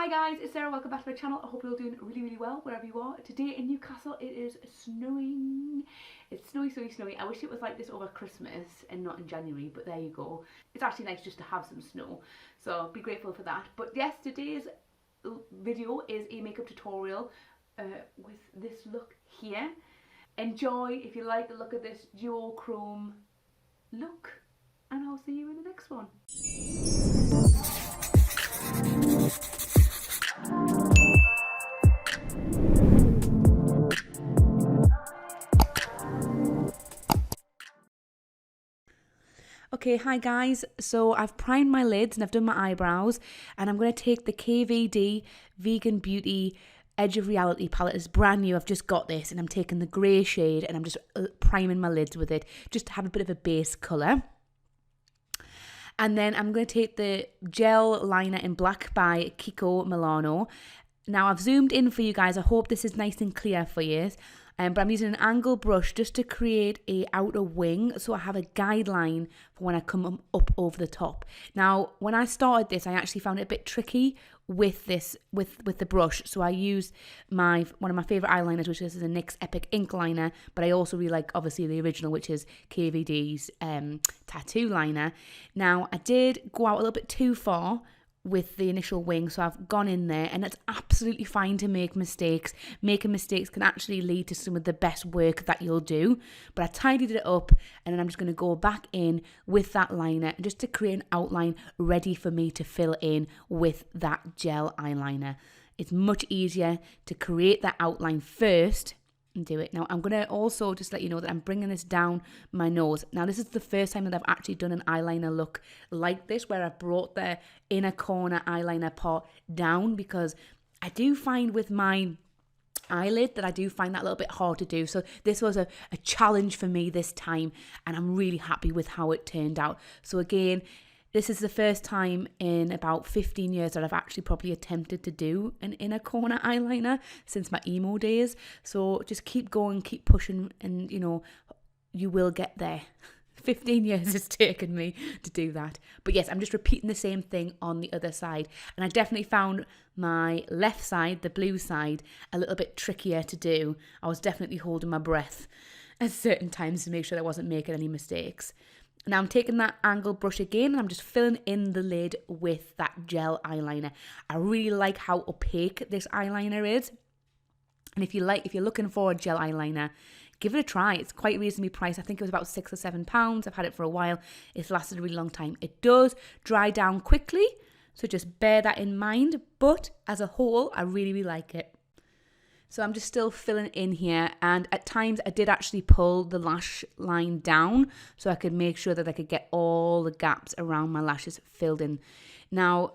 Hi guys, it's Sarah, welcome back to my channel. I hope you're all doing really well wherever you are. Today in Newcastle it is snowing. It's snowy. I wish it was like this over Christmas and not in January, but there you go. It's actually nice just to have some snow, so be grateful for that. But yes, today's video is a makeup tutorial with this look here. Enjoy if you like the look of this duochrome look, and I'll see you in the next one. Okay, hi guys, so I've primed my lids and I've done my eyebrows, and I'm going to take the KVD Vegan Beauty Edge of Reality palette. It's brand new, I've just got this, and I'm taking the grey shade and I'm just priming my lids with it, just to have a bit of a base colour. And then I'm going to take the gel liner in black by Kiko Milano. Now I've zoomed in for you guys, I hope this is nice and clear for you. But I'm using an angle brush just to create a outer wing, so I have a guideline for when I come up over the top. Now, when I started this, I actually found it a bit tricky with this, with the brush. So I used one of my favourite eyeliners, which is a NYX Epic Ink Liner, but I also really like, obviously, the original, which is KVD's Tattoo Liner. Now, I did go out a little bit too far with the initial wing, so I've gone in there, and it's absolutely fine to make mistakes. Making mistakes can actually lead to some of the best work that you'll do, but I tidied it up, and then I'm just going to go back in with that liner just to create an outline ready for me to fill in with that gel eyeliner. It's much easier to create that outline first and do it. Now I'm going to also just let you know that I'm bringing this down my nose. Now this is the first time that I've actually done an eyeliner look like this, where I've brought the inner corner eyeliner part down, because I do find with my eyelid that I do find that a little bit hard to do. So this was a challenge for me this time, and I'm really happy with how it turned out. So again, this is the first time in about 15 years that I've actually probably attempted to do an inner corner eyeliner since my emo days. So just keep going, keep pushing, and you know, you will get there. 15 years it's taken me to do that. But yes, I'm just repeating the same thing on the other side. And I definitely found my left side, the blue side, a little bit trickier to do. I was definitely holding my breath at certain times to make sure I wasn't making any mistakes. Now I'm taking that angle brush again, and I'm just filling in the lid with that gel eyeliner. I really like how opaque this eyeliner is. And if you're looking for a gel eyeliner, give it a try. It's quite reasonably priced. I think it was about £6 or £7. I've had it for a while. It's lasted a really long time. It does dry down quickly, so just bear that in mind. But as a whole, I really like it. So I'm just still filling in here, and at times I did actually pull the lash line down so I could make sure that I could get all the gaps around my lashes filled in. Now,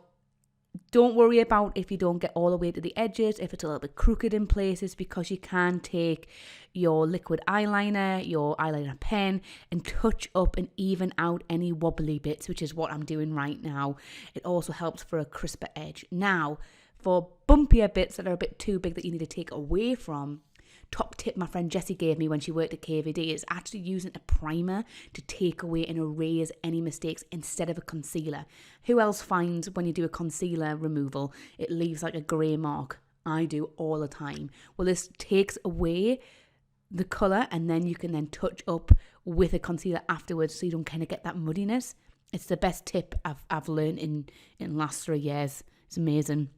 don't worry about if you don't get all the way to the edges, if it's a little bit crooked in places, because you can take your liquid eyeliner, your eyeliner pen, and touch up and even out any wobbly bits, which is what I'm doing right now. It also helps for a crisper edge. Now, for bumpier bits that are a bit too big that you need to take away from, top tip my friend Jessie gave me when she worked at KVD is actually using a primer to take away and erase any mistakes instead of a concealer. Who else finds when you do a concealer removal, it leaves like a grey mark? I do all the time. Well, this takes away the colour, and then you can then touch up with a concealer afterwards, so you don't kind of get that muddiness. It's the best tip I've learned in the last 3 years. It's amazing.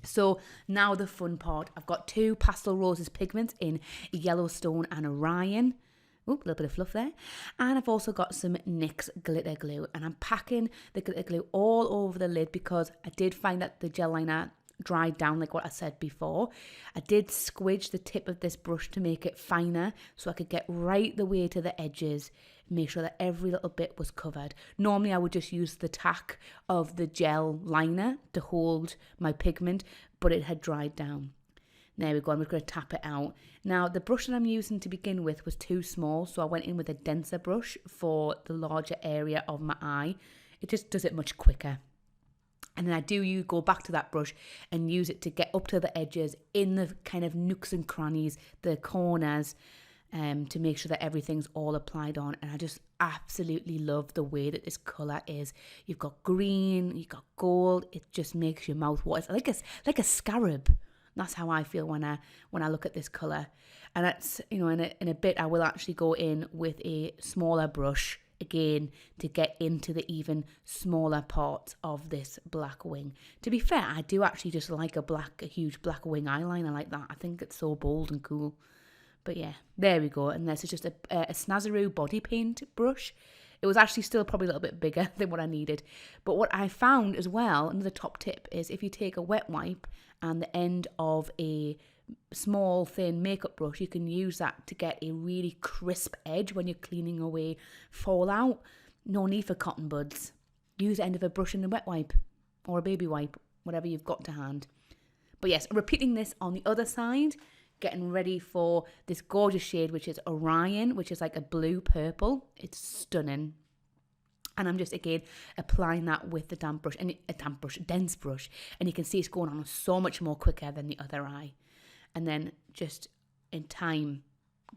So now the fun part. I've got 2 Pastel Roses pigments in Yellowstone and Orion. Ooh, a little bit of fluff there. And I've also got some NYX glitter glue, and I'm packing the glitter glue all over the lid because I did find that the gel liner dried down like what I said before. I did squidge the tip of this brush to make it finer so I could get right the way to the edges, make sure that every little bit was covered. Normally I would just use the tack of the gel liner to hold my pigment, but it had dried down. There we go, I'm just going to tap it out. Now the brush that I'm using to begin with was too small, so I went in with a denser brush for the larger area of my eye. It just does it much quicker. And then you go back to that brush and use it to get up to the edges in the kind of nooks and crannies, the corners, to make sure that everything's all applied on. And I just absolutely love the way that this colour is. You've got green, you've got gold. It just makes your mouth water. It's like a scarab. That's how I feel when I look at this colour. And that's, you know, in a bit I will actually go in with a smaller brush again to get into the even smaller parts of this black wing. To be fair, I do actually just like a huge black wing eyeliner like that. I think it's so bold and cool. But yeah, there we go. And this is just a Snazaroo body paint brush. It was actually still probably a little bit bigger than what I needed. But what I found as well, another top tip, is if you take a wet wipe and the end of a small thin makeup brush, you can use that to get a really crisp edge when you're cleaning away fallout. No need for cotton buds. Use the end of a brush and a wet wipe or a baby wipe, whatever you've got to hand. But yes, repeating this on the other side, getting ready for this gorgeous shade, which is Orion, which is like a blue purple. It's stunning. And I'm just, again, applying that with the dense brush. And you can see it's going on so much more quicker than the other eye. And then just in time,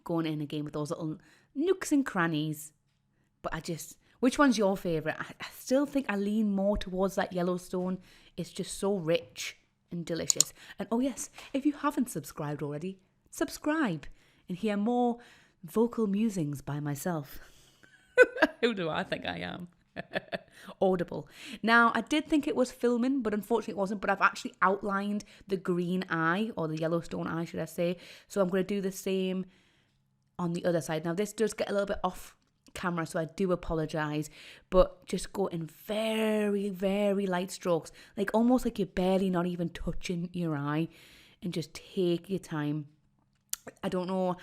going in again with those little nooks and crannies. But which one's your favourite? I still think I lean more towards that Yellowstone. It's just so rich and delicious. And oh yes, if you haven't subscribed already, subscribe and hear more vocal musings by myself. Who do I think I am? Audible. Now, I did think it was filming, but unfortunately it wasn't. But I've actually outlined the green eye, or the Yellowstone eye, should I say. So I'm going to do the same on the other side. Now, this does get a little bit off camera, so I do apologise. But just go in very, very light strokes. Like almost like you're barely not even touching your eye. And just take your time. I don't know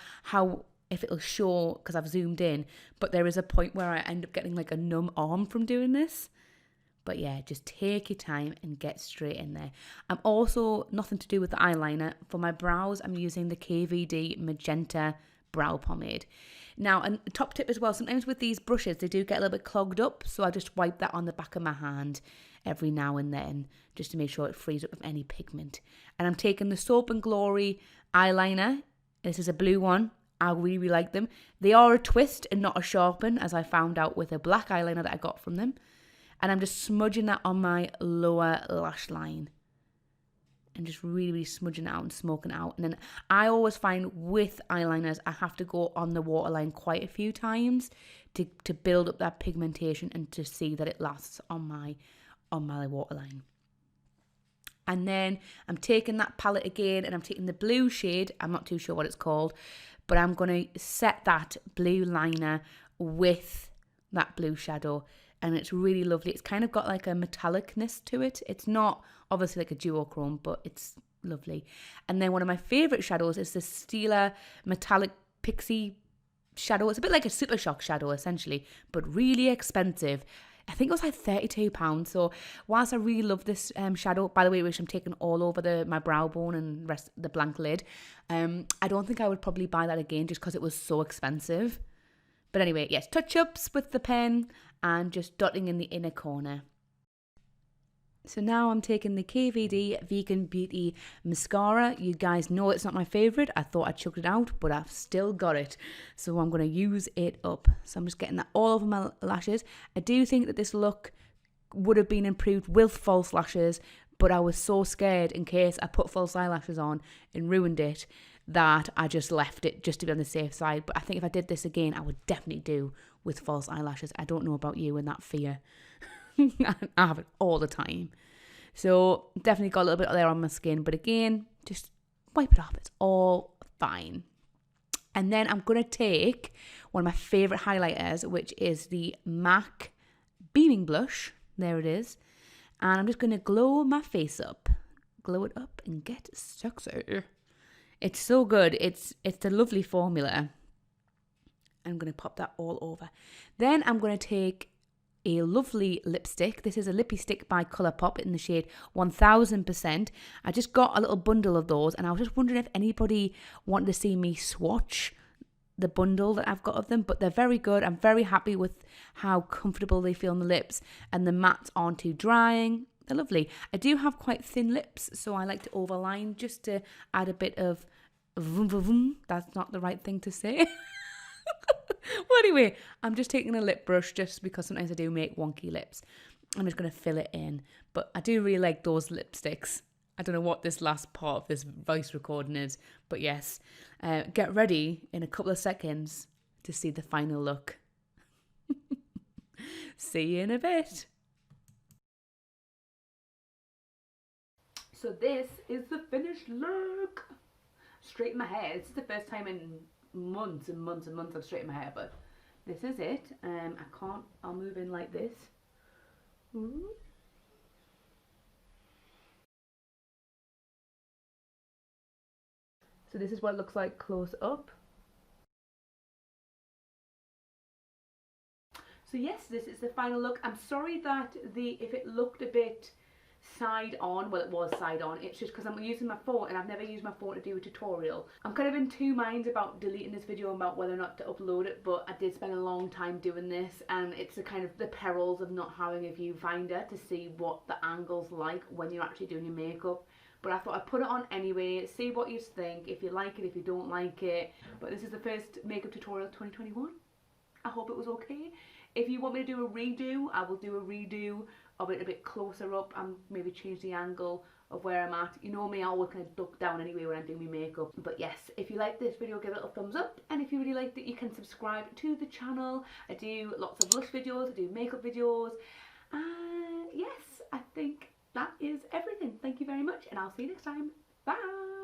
if it'll show because I've zoomed in, but there is a point where I end up getting like a numb arm from doing this. But yeah, just take your time and get straight in there. I'm also, nothing to do with the eyeliner, for my brows I'm using the KVD Magenta Brow Pomade. Now, a top tip as well, sometimes with these brushes they do get a little bit clogged up, so I just wipe that on the back of my hand every now and then just to make sure it frees up of any pigment. And I'm taking the Soap and Glory eyeliner. This is a blue one. I really like them. They are a twist and not a sharpen, as I found out with a black eyeliner that I got from them. And I'm just smudging that on my lower lash line. And just really, really smudging it out and smoking it out. And then I always find with eyeliners, I have to go on the waterline quite a few times to build up that pigmentation and to see that it lasts on my waterline. And then I'm taking that palette again and I'm taking the blue shade. I'm not too sure what it's called, but I'm going to set that blue liner with that blue shadow. And it's really lovely. It's kind of got like a metallicness to it. It's not obviously like a duochrome, but it's lovely. And then one of my favourite shadows is the Stila Metallic Pixie shadow. It's a bit like a Super Shock shadow essentially, but really expensive. I think it was like £32. So whilst I really love this shadow, by the way, which I'm taking all over my brow bone and the blank lid, I don't think I would probably buy that again just because it was so expensive. But anyway, yes, touch-ups with the pen and just dotting in the inner corner. So now I'm taking the KVD Vegan Beauty Mascara. You guys know it's not my favourite. I thought I chucked it out, but I've still got it. So I'm going to use it up. So I'm just getting that all over my lashes. I do think that this look would have been improved with false lashes, but I was so scared in case I put false eyelashes on and ruined it that I just left it just to be on the safe side. But I think if I did this again, I would definitely do with false eyelashes. I don't know about you and that fear. I have it all the time. So definitely got a little bit there on my skin. But again, just wipe it off. It's all fine. And then I'm going to take one of my favourite highlighters, which is the MAC Beaming Blush. There it is. And I'm just going to glow my face up. Glow it up and get sexy. It's so good. It's a lovely formula. I'm going to pop that all over. Then I'm going to take a lovely lipstick. This is a lippy stick by Colourpop in the shade 1000%. I just got a little bundle of those and I was just wondering if anybody wanted to see me swatch the bundle that I've got of them, but they're very good. I'm very happy with how comfortable they feel on the lips and the mattes aren't too drying. They're lovely. I do have quite thin lips, so I like to overline just to add a bit of Vroom, vroom, vroom. That's not the right thing to say. Well, anyway, I'm just taking a lip brush just because sometimes I do make wonky lips. I'm just going to fill it in. But I do really like those lipsticks. I don't know what this last part of this voice recording is, but yes. Get ready in a couple of seconds to see the final look. See you in a bit. So this is the finished look. Straighten my hair. This is the first time in months and months and months I've straightened my hair, but this is it. I'll move in like this. Ooh. So this is what it looks like close up. So yes, this is the final look. I'm sorry that if it looked a bit side on, well, it was side on, it's just because I'm using my phone and I've never used my phone to do a tutorial. I'm kind of in two minds about deleting this video, about whether or not to upload it, but I did spend a long time doing this, and it's the kind of the perils of not having a viewfinder to see what the angle's like when you're actually doing your makeup. But I thought I'd put it on anyway, see what you think, if you like it, if you don't like it. But this is the first makeup tutorial of 2021. I hope it was okay. If you want me to do a redo, I will do a redo of it a bit closer up and maybe change the angle of where I'm at. You know me, I always kind of duck down anyway when I'm doing my makeup. But yes, if you like this video, give it a little thumbs up. And if you really liked it, you can subscribe to the channel. I do lots of lush videos, I do makeup videos. And yes, I think that is everything. Thank you very much, and I'll see you next time. Bye!